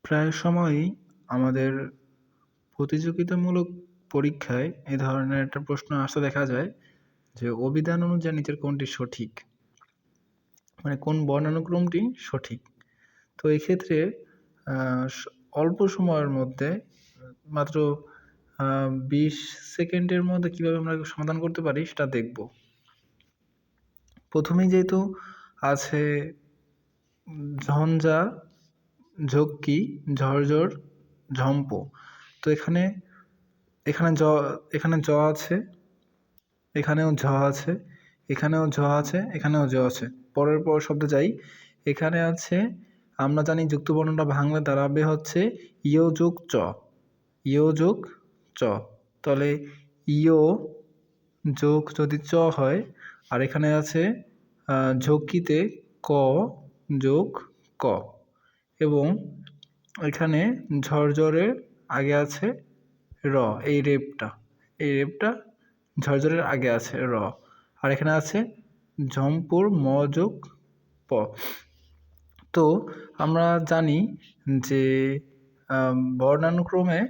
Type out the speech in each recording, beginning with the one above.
প্রায় সময়ই আমাদের প্রতিযোগিতামূলক পরীক্ষায় এ ধরনের একটা প্রশ্ন আসতে দেখা যায় যে অভিধান অনুযায়ী নিচের কোনটি সঠিক, মানে কোন বর্ণানুক্রমটি সঠিক। তো এই ক্ষেত্রে অল্প সময়ের মধ্যে মাত্র 20 সেকেন্ডের মধ্যে কিভাবে আমরা সমাধান করতে পারি সেটা দেখব। প্রথমেই যেহেতু আছে ঝঞ্ঝা, ঝক্কি, ঝরঝর, ঝম্প। তো এখানে এখানে জ এখানে জ আছে, এখানেও ঝ আছে, এখানেও ঝ আছে, এখানেও জ আছে। পরের পর শব্দে যাই। এখানে আছে, আমরা জানি যুক্ত বর্ণটা ভাঙলে দাঁড়াবে হচ্ছে ইয় যোগ চ, ইয় যোগ চ। তাহলে ইয় যোগ যদি চ হয়, আর এখানে আছে ঝক্কিতে ক যোগ ক, এবং এখানে ঝরঝরের আগে আছে র, এই রেপটা ঝরঝরের আগে আছে র, আর এখানে আছে ঝম্পুর ম যোগ প। তো আমরা জানি যে বর্ণানুক্রমে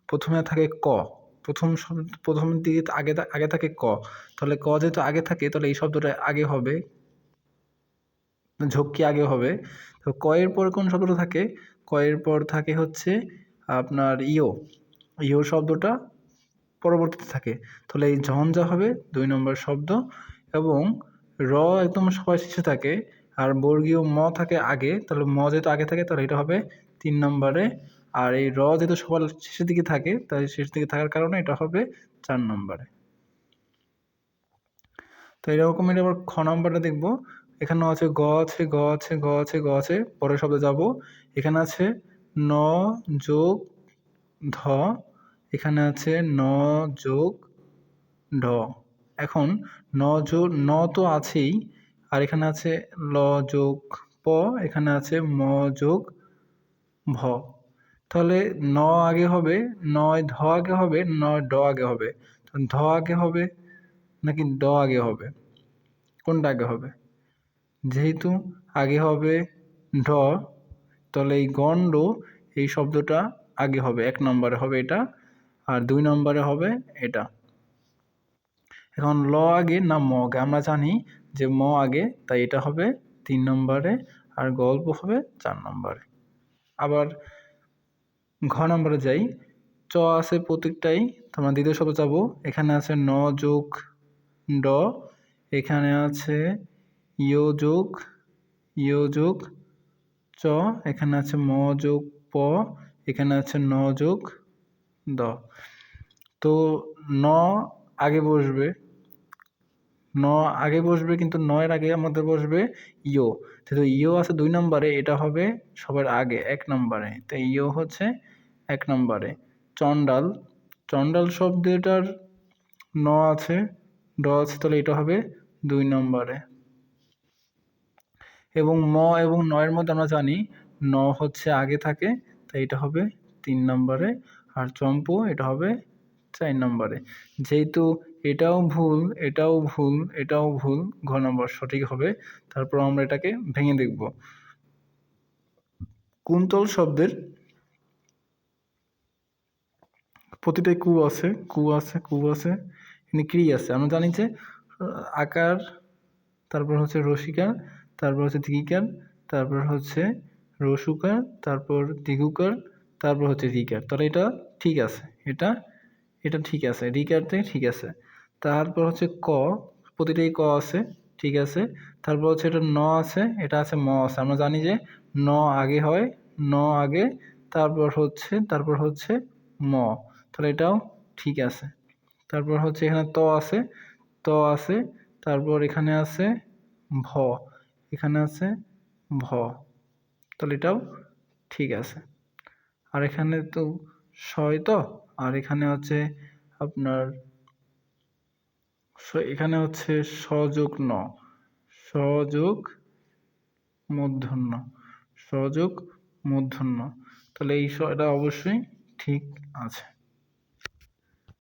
প্রথমে থাকে ক, প্রথম দিকে আগে থাকে ক। তাহলে ক যেহেতু আগে থাকে তাহলে এই শব্দটা আগে হবে, ঝক্কি আগে হবে। তো ক এর পর কোন শব্দটা থাকে? ক এর পর থাকে হচ্ছে আপনার ইয় শব্দটা পরবর্তীতে থাকে। তাহলে এই ঝঞ্ঝা হবে 2 নম্বর শব্দ, এবং র একদম সবার শেষে থাকে, আর বর্গীয় ম থাকে আগে। তাহলে ম যেহেতু আগে থাকে তাহলে এটা হবে 3 নম্বরে, আর এই র যেহেতু সবার শেষের দিকে থাকে তাই শেষের দিকে থাকার কারণে এটা হবে 4 নম্বরে। তো এরকম এটা আবার খ নম্বরটা দেখব। এখানেও আছে গ আছে, গ আছে, গ আছে, গ আছে। পরের শব্দে যাব। এখানে আছে ন যোগ ধ, এখানে আছে ন যোগ ঢ। এখন ন তো আছেই, আর এখানে আছে ল যোগ প, এখানে আছে ম যোগ ভ। তাহলে ন আগে হবে, নয় ধ আগে হবে, নয় ড আগে হবে। ধ আগে হবে নাকি ড আগে হবে? কোনটা আগে হবে? যেহেতু আগে হবে ঢ, তাহলে এই গণ্ড এই শব্দটা আগে হবে, 1 নম্বরে হবে এটা, আর 2 নম্বরে হবে এটা। এখন ল আগে না ম আগে? আমরা জানি যে ম আগে, তাই এটা হবে 3 নম্বরে, আর গল্প হবে 4 নম্বরে। আবার ঘ নম্বরে যাই। চ আছে প্রত্যেকটাই, তোমরা দ্বিতীয় শব্দ যাবো। এখানে আছে ন যোগ ড, এখানে আছে ইয় যোগ চ, এখানে আছে ম যোগ প, এখানে আছে ন যোগ দ। তো ন আগে বসবে, কিন্তু নয়ের আগে আমাদের বসবে ইয়। যেহেতু ইয় আছে 2 নম্বরে, এটা হবে সবার আগে 1 নম্বরে, তো ইয় হচ্ছে 1 নম্বরে। চণ্ডাল শব্দটার ন আছে, ড আছে, তাহলে এটা হবে 2 নম্বরে। এবং ম এবং নয়ের মধ্যে আমরা জানি ন হচ্ছে আগে থাকে, তাই এটা হবে 3 নম্বরে, আর চম্পু এটা হবে 4 নম্বরে। যেহেতু এটাও ভুল, এটাও ভুল, এটাও ভুল, ঘ নম্বর সঠিক হবে। তারপর আমরা এটাকে ভেঙে দেখব। কুন্তল শব্দের প্রতিটাই কু আছে, এখানে ক্রি আছে। আমরা জানি যে আকার, তারপর হচ্ছে রসিকার, তারপর হচ্ছে দীর্ঘিকার, তারপর হচ্ছে রসুকার, তারপর দীর্ঘকার, তারপর হচ্ছে রিকার। তাহলে এটা ঠিক আছে, এটা ঠিক আছে, রিকারতে ঠিক আছে। তারপর হচ্ছে ক, প্রতিটাই ক আছে, ঠিক আছে। তারপর হচ্ছে এটা ন আছে, এটা আছে ম আছে। আমরা জানি যে ন আগে হয়, ন আগে, তারপর হচ্ছে ম, তাহলে এটাও ঠিক আছে। তারপর হচ্ছে এখানে ত আছে, তারপর এখানে আছে ভ, এখানে আছে ভ, তাহলে এটাও ঠিক আছে। আর এখানে তো শয়, তো আর এখানে হচ্ছে আপনার এখানে হচ্ছে সযোগ ন, সযোগ মূর্ধন্য, তাহলে এটা অবশ্যই ঠিক আছে।